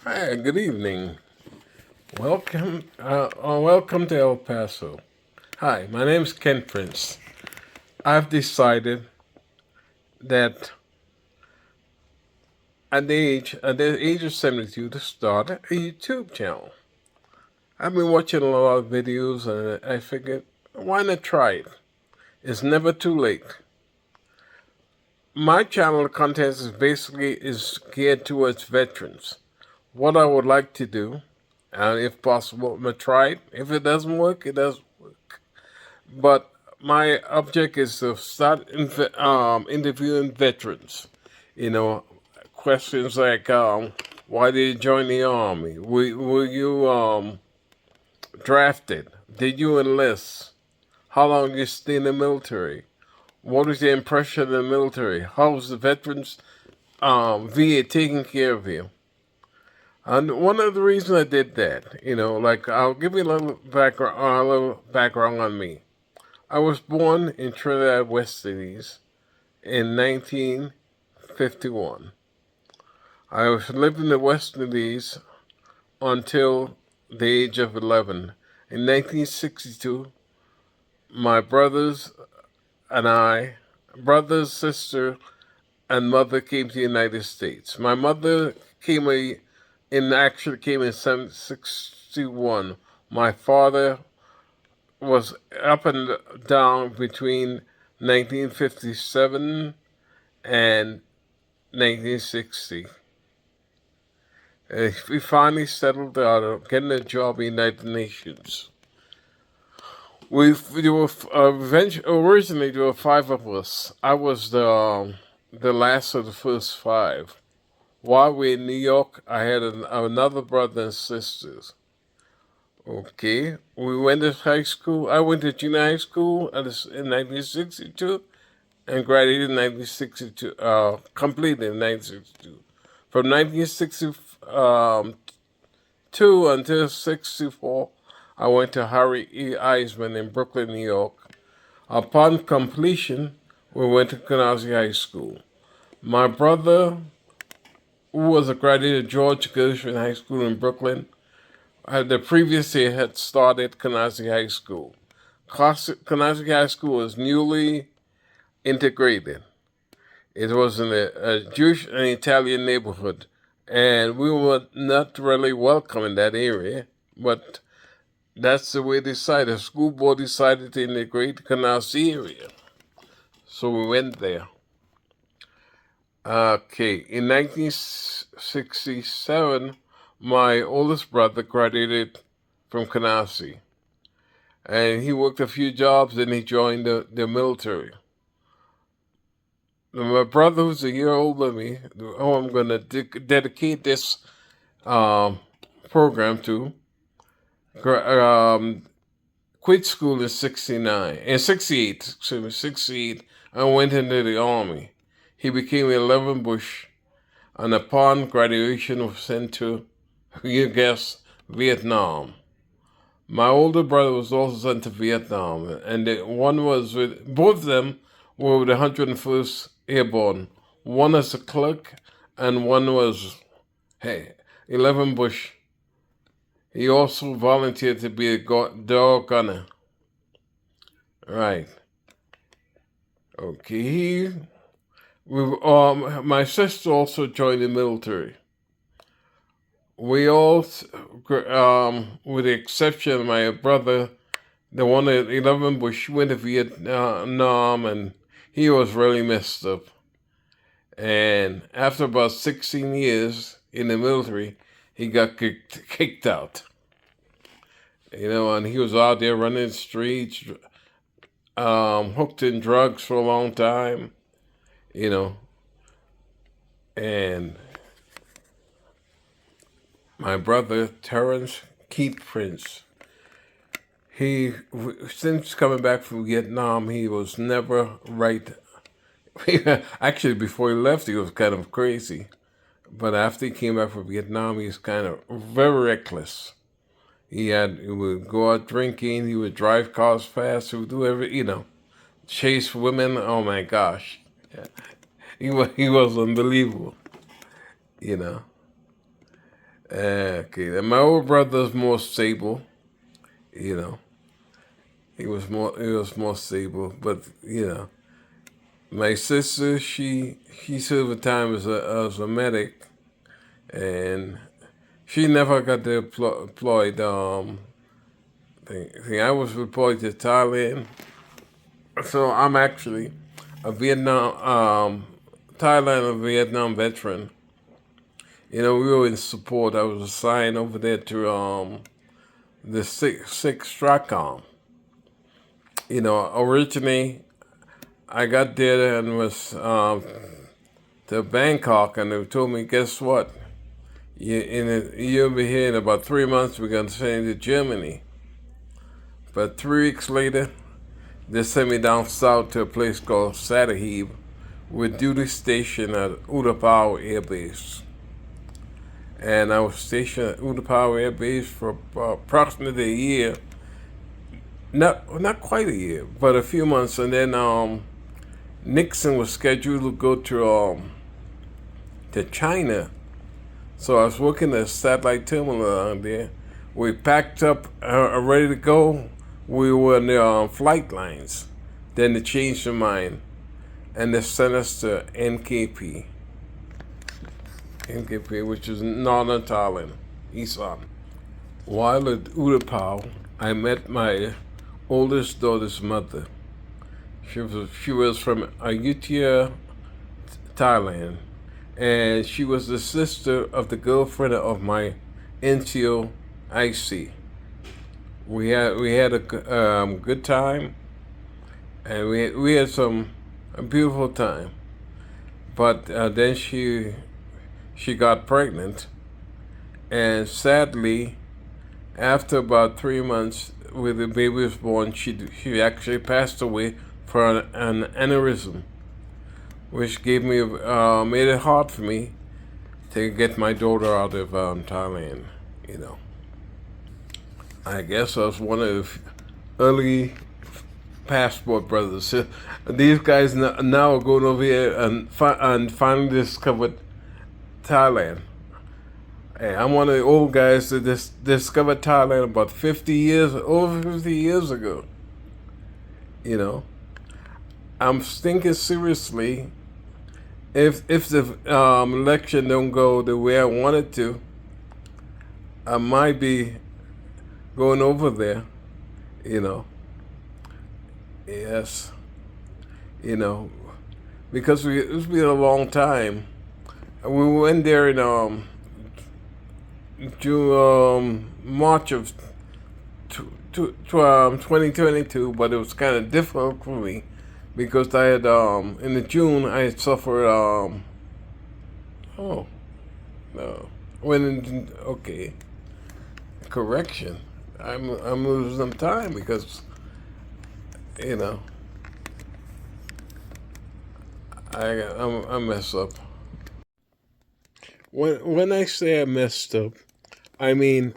Hi, good evening. Welcome to El Paso. Hi, my name is Ken Prince. I've decided that at the age of 72 to start a YouTube channel. I've been watching a lot of videos and I figured, why not try it? It's never too late. My channel content is geared towards veterans. What I would like to do, and if possible, I'm gonna try it. If it doesn't work, it doesn't work. But my object is to start interviewing veterans. You know, questions like, why did you join the army? Were you drafted? Did you enlist? How long did you stay in the military? What was your impression of the military? How was the veterans VA taking care of you? And one of the reasons I did that, like I'll give you a little background on me. I was born in Trinidad, West Indies in 1951. I was living in the West Indies until the age of 11. In 1962, my sister, and mother came to the United States. My mother came in 1961. My father was up and down between 1957 and 1960. We finally settled out of getting a job in the United Nations. Originally there were five of us. I was the last of the first five. While we were in New York, I had another brother and sisters. Okay, we went to high school. I went to junior high school in 1962 and graduated in 1962. Completed in 1962. From 1962 until 64, I went to Harry E. Eisman in Brooklyn, New York. Upon completion, we went to Canarsie High School. My brother, who was a graduate of George Gershwin High School in Brooklyn, the previous year had started Canarsie High School. Canarsie High School was newly integrated. It was in a Jewish and Italian neighborhood, and we were not really welcome in that area, but that's the way they decided. The school board decided to integrate the Canarsie area. So we went there. Okay, in 1967, my oldest brother graduated from Canarsie, and he worked a few jobs, and he joined the military. My brother, who's a year older than me, who I'm going to dedicate this um, program to, quit school in 68, excuse me, 68, and went into the army. He became 11 Bush, and upon graduation was sent to, you guess, Vietnam. My older brother was also sent to Vietnam, and both of them were with the 101st Airborne. One as a clerk, and one was, hey, 11 Bush. He also volunteered to be a dog gunner. Right. Okay. My sister also joined the military. We all, with the exception of my brother, the one at 11 Bush, went to Vietnam, and he was really messed up. And after about 16 years in the military, he got kicked out. And he was out there running the streets, hooked in drugs for a long time, you know. And my brother, Terrence Keith Prince, since coming back from Vietnam, he was never right. Actually, before he left, he was kind of crazy. But after he came back from Vietnam, he was kind of very reckless. He would go out drinking, he would drive cars fast, he would do chase women. Oh my gosh. He was unbelievable, you know. Okay, then my older brother's more stable. You know, he was more stable, but my sister, she served a time as a medic, and she never got deployed. I was deployed to Thailand, so I'm actually a Thailand and Vietnam veteran. We were in support. I was assigned over there to the six Stratcom. Originally I got there and was to Bangkok, and they told me, guess what? You'll be here in about 3 months. We're going to send you to Germany. But 3 weeks later, they sent me down south to a place called Sadahib, with duty stationed at Utapao Air Base. And I was stationed at Utapao Air Base for approximately a year. Not quite a year, but a few months. And then Nixon was scheduled to go to China. So I was working at a satellite terminal down there. We packed up, ready to go. We were in the flight lines. Then they changed their mind, and they sent us to NKP, which is Northern Thailand, Isan. While at Utapao, I met my oldest daughter's mother. She was from Ayutthaya, Thailand, and she was the sister of the girlfriend of my NCO IC. We had a good time, and we had a beautiful time. But then she got pregnant, and sadly, after about 3 months, when the baby was born, she actually passed away from an aneurysm, which made it hard for me to get my daughter out of Thailand. I guess I was one of the early passport brothers. These guys now are going over here and finally discovered Thailand. Hey, I'm one of the old guys that discovered Thailand about over 50 years ago. I'm thinking seriously, if the election don't go the way I want it to, I might be going over there. Yes, because it's been a long time. We went there in March of 2022, but it was kind of difficult for me because I had in the June I had suffered oh no okay, correction. I'm losing some time because I mess up. When I say I messed up, I mean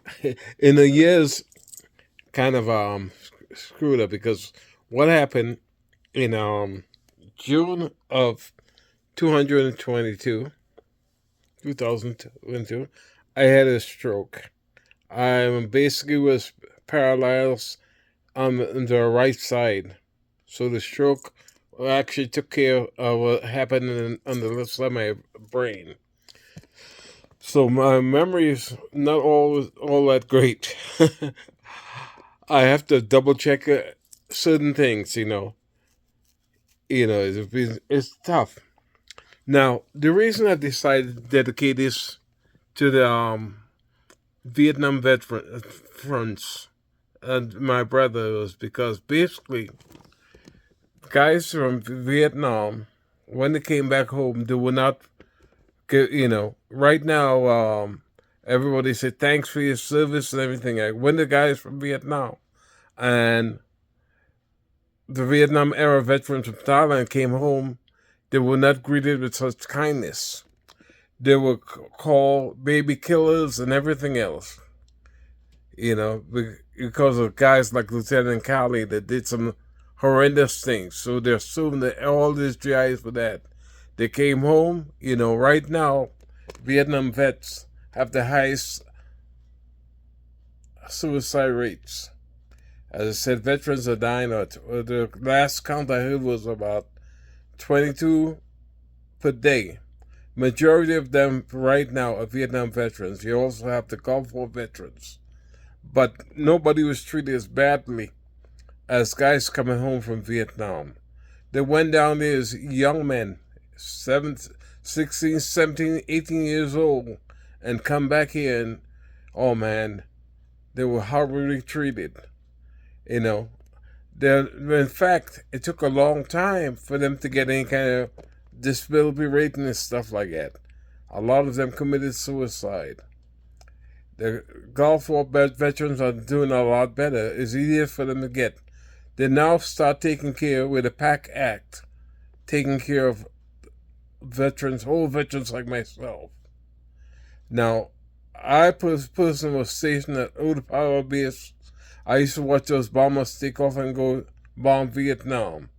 in the years kind of screwed up, because what happened in June of 2022, I had a stroke. I basically was paralyzed on the right side. So the stroke actually took care of what happened on the left side of my brain. So my memory is not all that great. I have to double check certain things. It's tough. Now, the reason I decided to dedicate this to the Vietnam veterans and my brother was because basically, guys from Vietnam, when they came back home, they were not, right now, everybody said thanks for your service and everything. Like when the guys from Vietnam and the Vietnam era veterans from Thailand came home, they were not greeted with such kindness. They were called baby killers and everything else. Because of guys like Lieutenant Cowley that did some horrendous things. So they're assuming that all these GIs for that. They came home, right now, Vietnam vets have the highest suicide rates. As I said, veterans are dying. The last count I heard was about 22 per day. Majority of them right now are Vietnam veterans. You also have the Gulf War veterans. But nobody was treated as badly as guys coming home from Vietnam. They went down there as young men, 16, 17, 18 years old, and come back here and, oh man, they were horribly treated. You know, in fact, it took a long time for them to get any kind of disability rating and stuff like that. A lot of them committed suicide. The Gulf War veterans are doing a lot better. It's easier for them to get. They now start taking care with the PAC Act, taking care of veterans, whole veterans like myself. Now, I personally was stationed at Otapawa Base. I used to watch those bombers take off and go bomb Vietnam.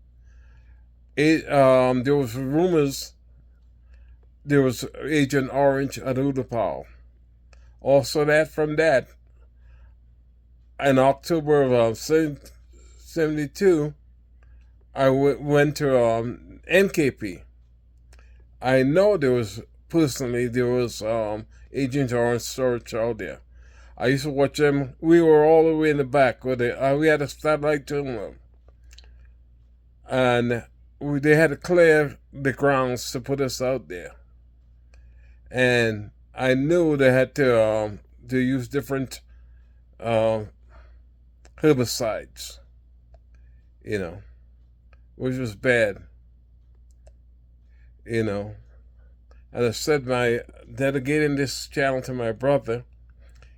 There was rumors there was Agent Orange at Otapawa. Also, from that, in October of 72, I went to NKP. I know there was Agent Orange storage out there. I used to watch them. We were all the way in the back where we had a satellite terminal, and they had to clear the grounds to put us out there. And I knew they had to use different herbicides, which was bad. As I said, by dedicating this channel to my brother,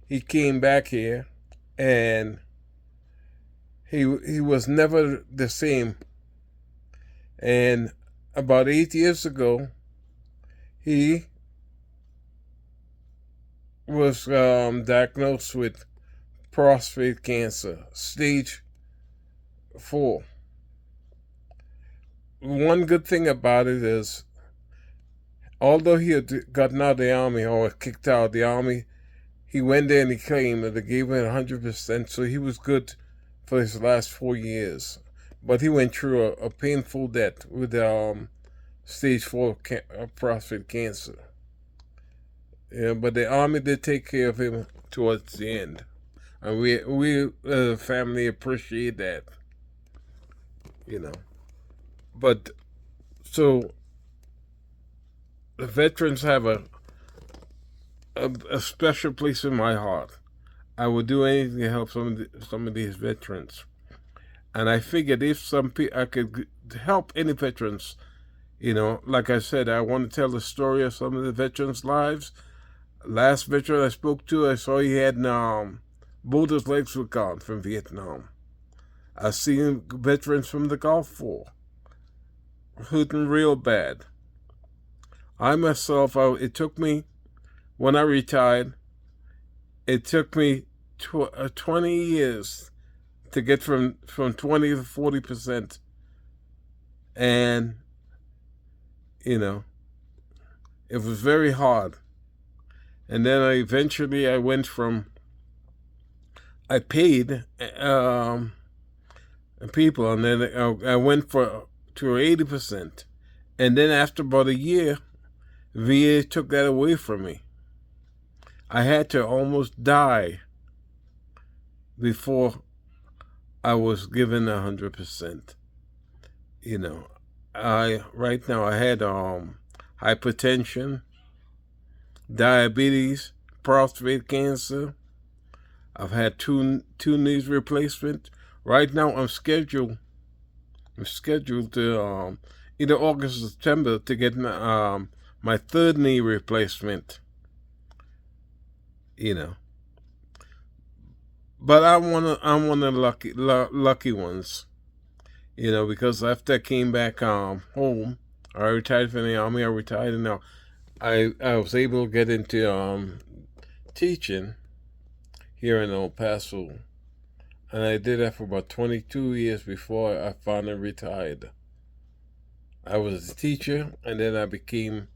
he came back here, and he was never the same. And about 8 years ago, he was diagnosed with prostate cancer, stage 4. One good thing about it is, although he had gotten out of the Army or kicked out of the Army, he went there and he claimed that they gave him 100%, so he was good for his last 4 years. But he went through a painful death with stage 4 prostate cancer. But the Army did take care of him towards the end. And we as a family appreciate that. But, so, the veterans have a special place in my heart. I would do anything to help some of these veterans. And I figured if I could help any veterans, like I said, I want to tell the story of some of the veterans' lives. Last veteran I spoke to, I saw he had both his legs were gone from Vietnam. I've seen veterans from the Gulf War hurting real bad. I myself, it took me, when I retired, it took me 20 years to get from 20 to 40%. And, it was very hard. And then I paid people, and then I went to 80%. And then after about a year, VA took that away from me. I had to almost die before I was given 100%. Right now I had hypertension, diabetes, prostate cancer. I've had two knees replacement. Right now I'm scheduled to either August or September to get my third knee replacement. But I'm one of the lucky ones. Because after I came back home, I retired from the Army. I retired, and now I was able to get into teaching here in El Paso, and I did that for about 22 years before I finally retired. I was a teacher, and then I became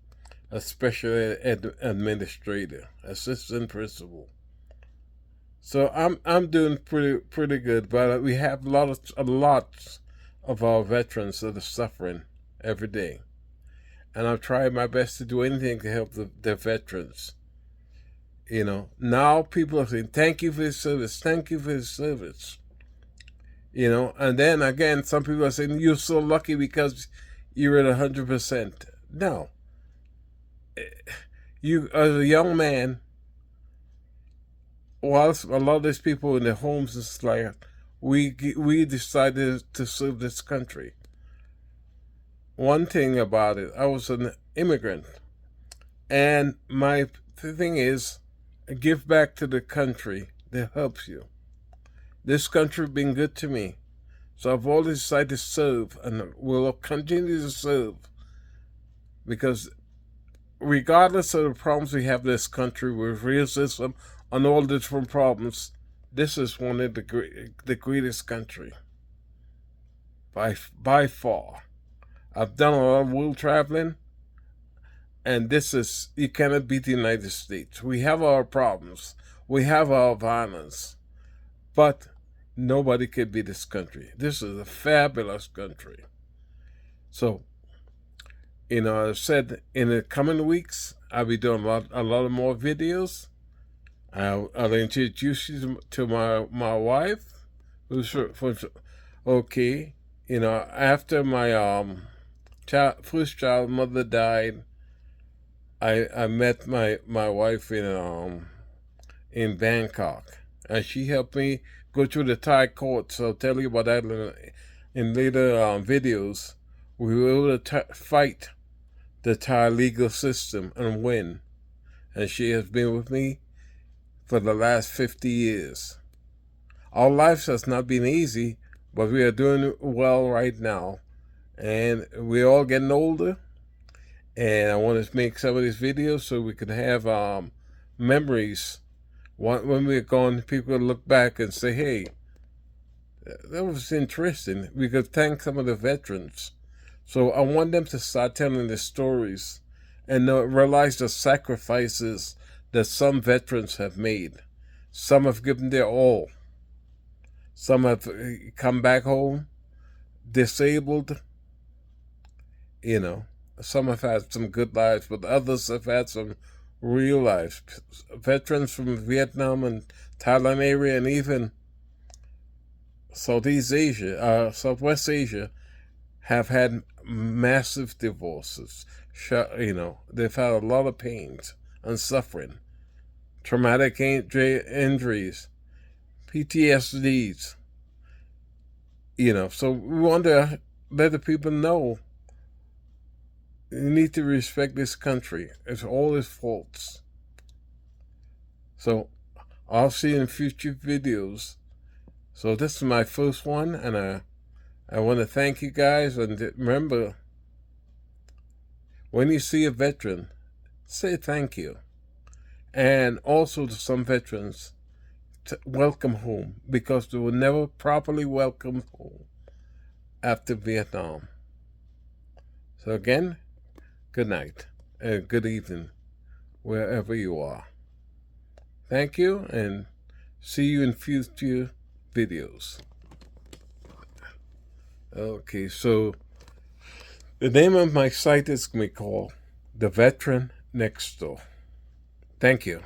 a special ed administrator, assistant principal. So I'm doing pretty good, but we have a lot of our veterans that are suffering every day, and I'm trying my best to do anything to help the veterans. Now people are saying, "Thank you for his service. Thank you for his service." And then again, some people are saying, "You're so lucky because you're at 100%." No, you as a young man, whilst a lot of these people in their homes and stuff like that, we decided to serve this country. One thing about it, I was an immigrant, and my thing is, give back to the country that helps you. This country has been good to me, so I've always decided to serve, and will continue to serve, because regardless of the problems we have in this country with racism and all the different problems, this is one of the greatest country by far. I've done a lot of world traveling, and you cannot beat the United States. We have our problems, we have our violence, but nobody can beat this country. This is a fabulous country. So, I've said in the coming weeks I'll be doing a lot of more videos. I'll introduce you to my wife, who's okay. After my first child mother died, I met my wife in Bangkok, and she helped me go through the Thai courts. So I'll tell you about that in later videos. We were able to fight the Thai legal system and win, and she has been with me for the last 50 years. Our lives has not been easy, but we are doing well right now, and we're all getting older, and I want to make some of these videos so we can have memories. When we're gone, people look back and say, "Hey, that was interesting." We could thank some of the veterans. So I want them to start telling the stories and realize the sacrifices that some veterans have made. Some have given their all. Some have come back home disabled. Some have had some good lives, but others have had some real lives. Veterans from Vietnam and Thailand area, and even Southwest Asia, have had massive divorces. They've had a lot of pains and suffering, traumatic injuries, PTSDs. So we want to let the people know you need to respect this country. It's all its faults. So I'll see you in future videos. So this is my first one, and I want to thank you guys. And remember, when you see a veteran, say thank you. And also to some veterans, to welcome home, because they were never properly welcomed home after Vietnam. So again, good night and good evening, wherever you are. Thank you, and see you in future videos. Okay, so the name of my site is going to be called The Veteran Next Door. Thank you.